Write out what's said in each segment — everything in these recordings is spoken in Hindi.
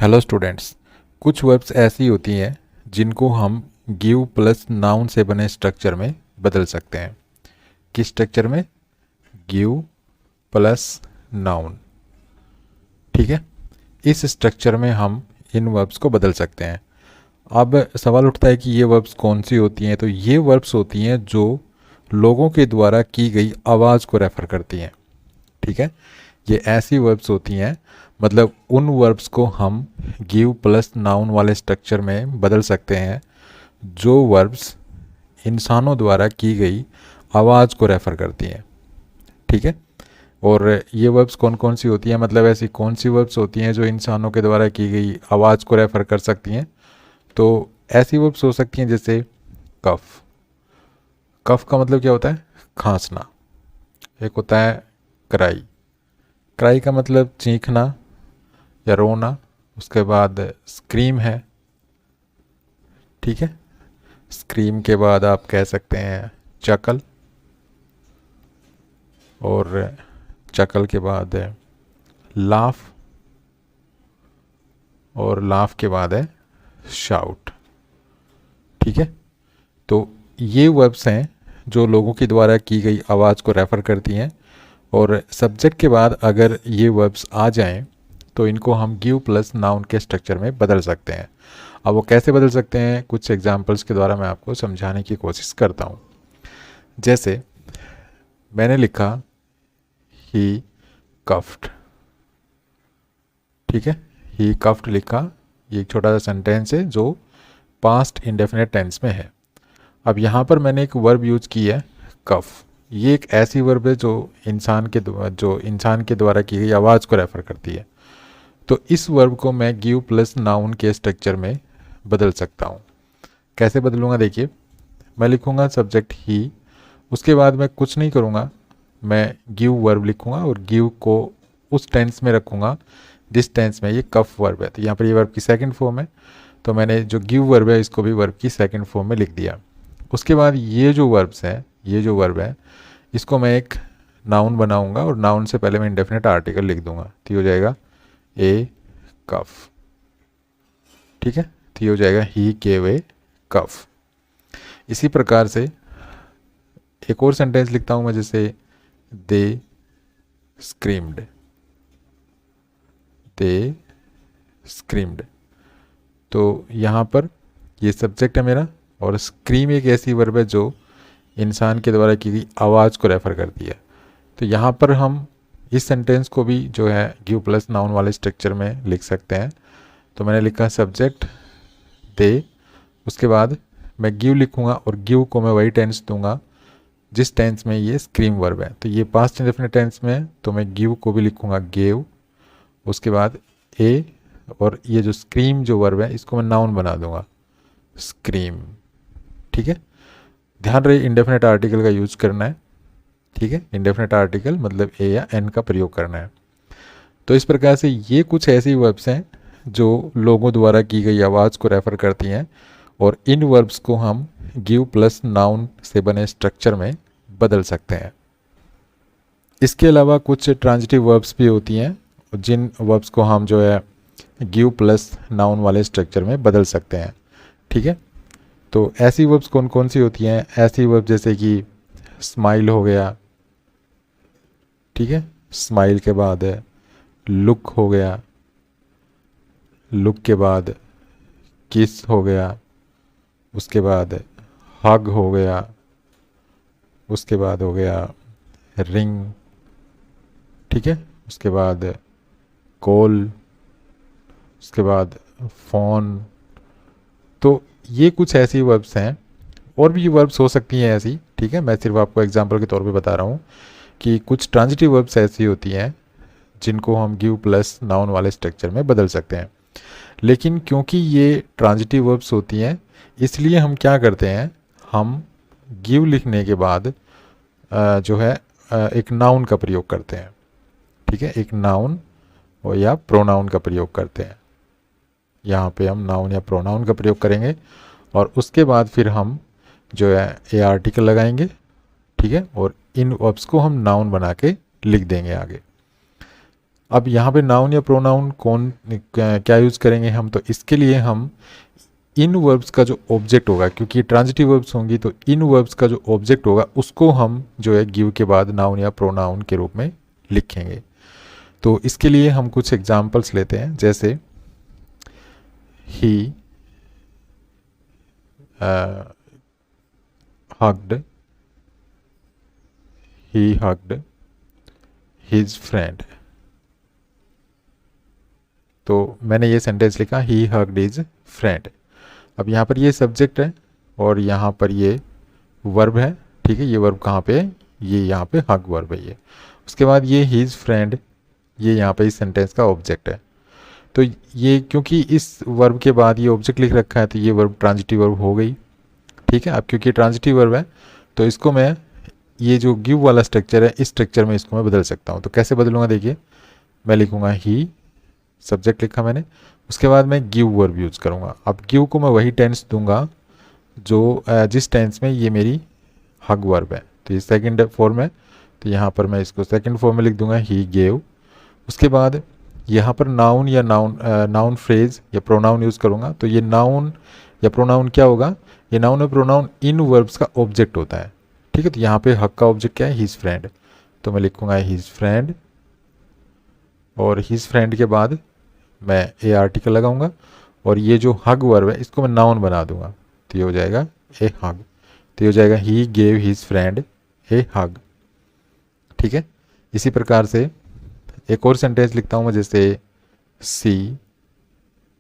हेलो स्टूडेंट्स, कुछ वर्ब्स ऐसी होती हैं जिनको हम गिव प्लस नाउन से बने स्ट्रक्चर में बदल सकते हैं। किस स्ट्रक्चर में? Give plus noun. ठीक है, इस स्ट्रक्चर में हम इन वर्ब्स को बदल सकते हैं। अब सवाल उठता है कि ये वर्ब्स कौन सी होती हैं। तो ये वर्ब्स होती हैं जो लोगों के द्वारा की गई आवाज़ को रेफ़र करती हैं। ठीक है, ये ऐसी वर्ब्स होती हैं, मतलब उन वर्ब्स को हम गिव प्लस नाउन वाले स्ट्रक्चर में बदल सकते हैं जो वर्ब्स इंसानों द्वारा की गई आवाज़ को रेफ़र करती हैं। ठीक है, और ये वर्ब्स कौन कौन सी होती हैं, मतलब ऐसी कौन सी वर्ब्स होती हैं जो इंसानों के द्वारा की गई आवाज़ को रेफ़र कर सकती हैं। तो ऐसी वर्ब्स हो सकती हैं जैसे कफ। कफ का मतलब क्या होता है? खांसना। एक होता है क्राई। क्राई का मतलब चीखना या रोना। उसके बाद स्क्रीम है। ठीक है, स्क्रीम के बाद आप कह सकते हैं चकल, और चकल के बाद है लाफ, और लाफ के बाद है शाउट। ठीक है, तो ये वर्ब्स हैं जो लोगों के द्वारा की गई आवाज़ को रेफ़र करती हैं, और सब्जेक्ट के बाद अगर ये वर्ब्स आ जाएं तो इनको हम गिव प्लस नाउन के स्ट्रक्चर में बदल सकते हैं। अब वो कैसे बदल सकते हैं, कुछ एग्जांपल्स के द्वारा मैं आपको समझाने की कोशिश करता हूँ। जैसे मैंने लिखा ही कफ्ड। ठीक है, ही कफ्ड लिखा। ये एक छोटा सा सेंटेंस है जो पास्ट इंडेफिनिट टेंस में है। अब यहाँ पर मैंने एक वर्ब यूज की है कफ। ये एक ऐसी वर्ब है जो इंसान के द्वारा की गई आवाज़ को रेफ़र करती है। तो इस वर्ब को मैं गिव प्लस नाउन के स्ट्रक्चर में बदल सकता हूँ। कैसे बदलूँगा? देखिए, मैं लिखूँगा सब्जेक्ट ही, उसके बाद मैं कुछ नहीं करूँगा, मैं गिव वर्ब लिखूँगा और गिव को उस टेंस में रखूँगा जिस टेंस में ये कफ वर्ब है। तो यहाँ पर ये वर्ब की सेकंड फॉर्म है, तो मैंने जो गिव वर्ब है इसको भी वर्ब की सेकंड फॉर्म में लिख दिया। उसके बाद ये जो वर्ब्स हैं, ये जो वर्ब है इसको मैं एक नाउन बनाऊंगा, और नाउन से पहले मैं इंडेफिनिट आर्टिकल लिख दूंगा। तो ये हो जाएगा ए कफ। ठीक है, तो ये हो जाएगा ही गेव ए कफ। इसी प्रकार से एक और सेंटेंस लिखता हूं मैं, जैसे दे स्क्रीम्ड। दे स्क्रीम्ड, तो यहाँ पर ये सब्जेक्ट है मेरा, और स्क्रीम एक ऐसी वर्ब है जो इंसान के द्वारा की गई आवाज़ को रेफ़र करती है। तो यहाँ पर हम इस सेंटेंस को भी जो है गिव प्लस नाउन वाले स्ट्रक्चर में लिख सकते हैं। तो मैंने लिखा सब्जेक्ट दे, उसके बाद मैं गिव लिखूँगा, और गिव को मैं वही टेंस दूंगा जिस टेंस में ये स्क्रीम वर्ब है। तो ये पास्ट इंडेफिनिट टेंस में है, तो मैं गिव को भी लिखूँगा गेव, उसके बाद ए, और ये जो स्क्रीम जो वर्ब है इसको मैं नाउन बना दूंगा स्क्रीम। ठीक है, ध्यान रहे इंडेफिनिट आर्टिकल का यूज करना है। ठीक है, इंडेफिनिट आर्टिकल मतलब ए या एन का प्रयोग करना है। तो इस प्रकार से ये कुछ ऐसी वर्ब्स हैं जो लोगों द्वारा की गई आवाज़ को रेफ़र करती हैं, और इन वर्ब्स को हम गिव प्लस नाउन से बने स्ट्रक्चर में बदल सकते हैं। इसके अलावा कुछ ट्रांजिटिव वर्ब्स भी होती हैं जिन वर्ब्स को हम जो है गिव प्लस नाउन वाले स्ट्रक्चर में बदल सकते हैं। ठीक है, तो ऐसी वर्ब्स कौन कौन सी होती हैं? ऐसी वर्ब जैसे कि स्माइल हो गया। ठीक है, स्माइल के बाद है लुक हो गया। लुक के बाद किस हो गया। उसके बाद हग हो गया। उसके बाद हो गया रिंग। ठीक है, उसके बाद कॉल, उसके बाद फ़ोन। तो ये कुछ ऐसी वर्ब्स हैं, और भी वर्ब्स हो सकती हैं ऐसी। ठीक है, मैं सिर्फ आपको एग्जांपल के तौर पे बता रहा हूँ कि कुछ ट्रांजिटिव वर्ब्स ऐसी होती हैं जिनको हम गिव प्लस नाउन वाले स्ट्रक्चर में बदल सकते हैं। लेकिन क्योंकि ये ट्रांजिटिव वर्ब्स होती हैं, इसलिए हम क्या करते हैं, हम गिव लिखने के बाद जो है एक नाउन का प्रयोग करते हैं। ठीक है, एक नाउन और या प्रोनाउन का प्रयोग करते हैं। यहाँ पे हम नाउन या प्रोनाउन का प्रयोग करेंगे, और उसके बाद फिर हम जो है ए आर्टिकल लगाएंगे। ठीक है, और इन वर्ब्स को हम नाउन बना के लिख देंगे आगे। अब यहाँ पे नाउन या प्रोनाउन कौन क्या यूज़ करेंगे हम, तो इसके लिए हम इन वर्ब्स का जो ऑब्जेक्ट होगा, क्योंकि ये ट्रांजिटिव वर्ब्स होंगी, तो इन वर्ब्स का जो ऑब्जेक्ट होगा उसको हम जो है गिव के बाद नाउन या प्रोनाउन के रूप में लिखेंगे। तो इसके लिए हम कुछ एग्जांपल्स लेते हैं, जैसे ही hugged his friend। तो मैंने ये सेंटेंस लिखा ही hugged his friend। अब यहाँ पर ये सब्जेक्ट है और यहाँ पर ये वर्ब है, ठीक है। ये वर्ब कहाँ पे है, ये यहाँ पे हग वर्ब है ये। उसके बाद ये हिज फ्रेंड, ये यहाँ पे इस सेंटेंस का ऑब्जेक्ट है। तो ये क्योंकि इस वर्ब के बाद ये ऑब्जेक्ट लिख रखा है तो ये वर्ब ट्रांजिटिव वर्ब हो गई, ठीक है। अब क्योंकि ट्रांजिटिव वर्ब है तो इसको मैं ये जो गिव वाला स्ट्रक्चर है इस स्ट्रक्चर में इसको मैं बदल सकता हूँ। तो कैसे बदलूंगा, देखिए मैं लिखूंगा ही, सब्जेक्ट लिखा मैंने, उसके बाद मैं गिव वर्ब यूज़ करूँगा। अब गिव को मैं वही टेंस दूंगा जो जिस टेंस में ये मेरी हग वर्ब है। तो ये सेकंड फॉर्म है, तो यहाँ पर मैं इसको सेकंड फॉर्म में लिख दूंगा ही गेव। उसके बाद यहाँ पर नाउन या नाउन फ्रेज या प्रोनाउन यूज़ करूँगा। तो ये नाउन या प्रोनाउन क्या होगा, ये नाउन और प्रोनाउन इन वर्ब्स का ऑब्जेक्ट होता है, ठीक है। तो यहाँ पे हक का ऑब्जेक्ट क्या है, हिज फ्रेंड, तो मैं लिखूंगा हिज फ्रेंड, और हिज फ्रेंड के बाद मैं ए आर्टिकल लगाऊंगा और ये जो हग वर्ब है इसको मैं नाउन बना दूंगा, तो ये हो जाएगा ए हग। तो ये हो जाएगा ही गेव हिज फ्रेंड ए हग, ठीक है। इसी प्रकार से एक और सेंटेंस लिखता हूँ मैं, जैसे सी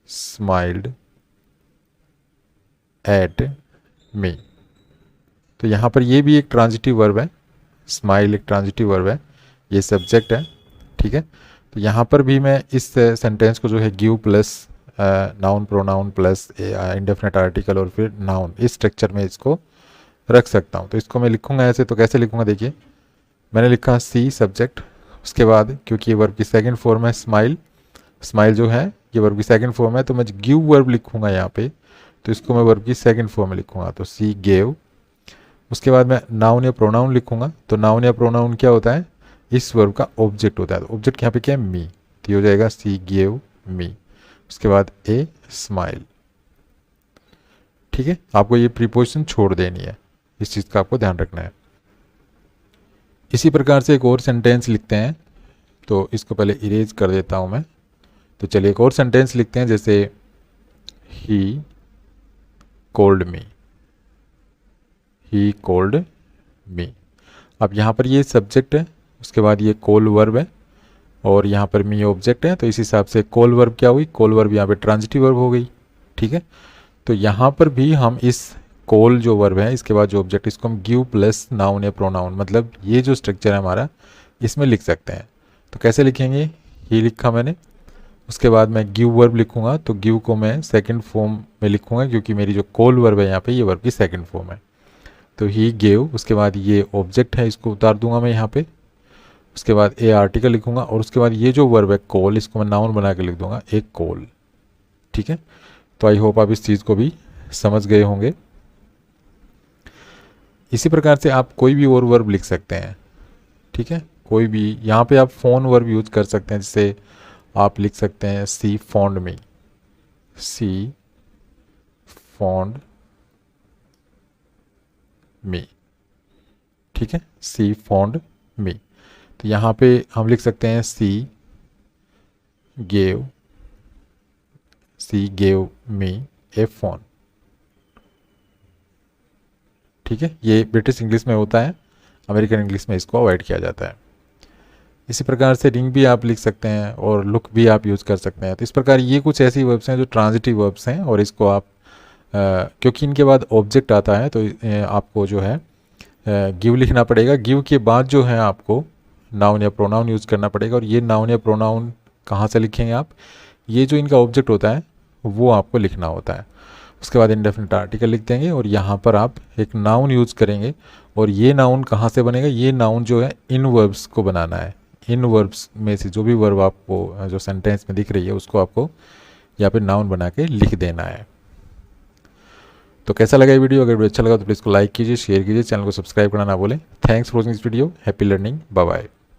स्माइल्ड एट मी। तो यहाँ पर ये भी एक ट्रांजिटिव वर्ब है, स्माइल एक ट्रांजिटिव वर्ब है, ये सब्जेक्ट है, ठीक है। तो यहाँ पर भी मैं इस सेंटेंस को जो है give plus noun pronoun plus indefinite article और फिर नाउन, इस स्ट्रक्चर में इसको रख सकता हूँ। तो इसको मैं लिखूंगा ऐसे, तो कैसे लिखूंगा, देखिए मैंने लिखा सी सब्जेक्ट, उसके बाद क्योंकि ये वर्ब की सेकंड फॉर्म है स्माइल, स्माइल जो है ये वर्ब की सेकंड फॉर्म है, तो मैं गिव वर्ब लिखूंगा यहाँ पे, तो इसको मैं वर्ब की सेकंड फॉर्म में लिखूंगा, तो सी गेव। उसके बाद मैं नाउन या प्रोनाउन लिखूंगा। तो नाउन या प्रोनाउन क्या होता है, इस वर्ब का ऑब्जेक्ट होता है। तो ऑब्जेक्ट यहाँ पे क्या है, मी, तो ये हो जाएगा सी गेव मी। उसके बाद ए स्माइल, ठीक है। आपको ये प्रीपोजिशन छोड़ देनी है, इस चीज़ का आपको ध्यान रखना है। इसी प्रकार से एक और सेंटेंस लिखते हैं, तो इसको पहले इरेज कर देता हूँ मैं। तो चलिए एक और सेंटेंस लिखते हैं, जैसे he called me, he called me. अब यहाँ पर ये सब्जेक्ट है, उसके बाद ये कॉल वर्ब है और यहाँ पर मी ऑब्जेक्ट है। तो इस हिसाब से कॉल वर्ब क्या हुई, कॉल वर्ब यहाँ पे ट्रांजिटिव वर्ब हो गई, ठीक है। तो यहाँ पर भी हम इस कॉल जो वर्ब है इसके बाद जो ऑब्जेक्ट, इसको हम गिव प्लस नाउन या प्रोनाउन, मतलब ये जो स्ट्रक्चर है हमारा इसमें लिख सकते हैं। तो कैसे लिखेंगे, ये लिखा मैंने, उसके बाद मैं गिव वर्ब लिखूंगा। तो गिव को मैं सेकंड फॉर्म में लिखूंगा क्योंकि मेरी जो कॉल वर्ब है यहाँ पे ये वर्ब की सेकंड फॉर्म है। तो ही गेव, उसके बाद ये ऑब्जेक्ट है इसको उतार दूंगा मैं यहाँ पे। उसके बाद ए आर्टिकल लिखूंगा और उसके बाद ये जो वर्ब है कॉल, इसको मैं नाउन बना के लिख दूंगा एक कॉल, ठीक है। तो आई होप आप इस चीज़ को भी समझ गए होंगे। इसी प्रकार से आप कोई भी और वर्ब लिख सकते हैं, ठीक है। कोई भी, यहाँ पे आप फोन वर्ब यूज कर सकते हैं, जिससे आप लिख सकते हैं सी फॉन्ड मी, सी फॉन्ड मी, ठीक है, सी फॉन्ड मी। तो यहाँ पे हम लिख सकते हैं सी गेव मी ए फोन, ठीक है। ये ब्रिटिश इंग्लिश में होता है, अमेरिकन इंग्लिश में इसको अवॉइड किया जाता है। इसी प्रकार से रिंग भी आप लिख सकते हैं और लुक भी आप यूज़ कर सकते हैं। तो इस प्रकार ये कुछ ऐसी वर्ब्स हैं जो ट्रांजिटिव वर्ब्स हैं और इसको आप क्योंकि इनके बाद ऑब्जेक्ट आता है तो आपको जो है गिव लिखना पड़ेगा। गिव के बाद जो है आपको नाउन या प्रोनाउन यूज़ करना पड़ेगा। और ये नाउन या प्रोनाउन कहाँ से लिखेंगे आप, ये जो इनका ऑब्जेक्ट होता है वो आपको लिखना होता है। उसके बाद इंडेफिनिट आर्टिकल लिख देंगे और यहाँ पर आप एक नाउन यूज़ करेंगे। और ये नाउन कहाँ से बनेगा, ये नाउन जो है इन वर्ब्स को बनाना है। इन वर्ब्स में से जो भी वर्ब आपको जो सेंटेंस में दिख रही है उसको आपको यहाँ पे नाउन बना के लिख देना है। तो कैसा लगा ये वीडियो, अगर वीडियो अच्छा लगा तो प्लीज़ को लाइक कीजिए, शेयर कीजिए, चैनल को सब्सक्राइब करना ना भूलें। Thanks for watching this video, happy learning, bye bye.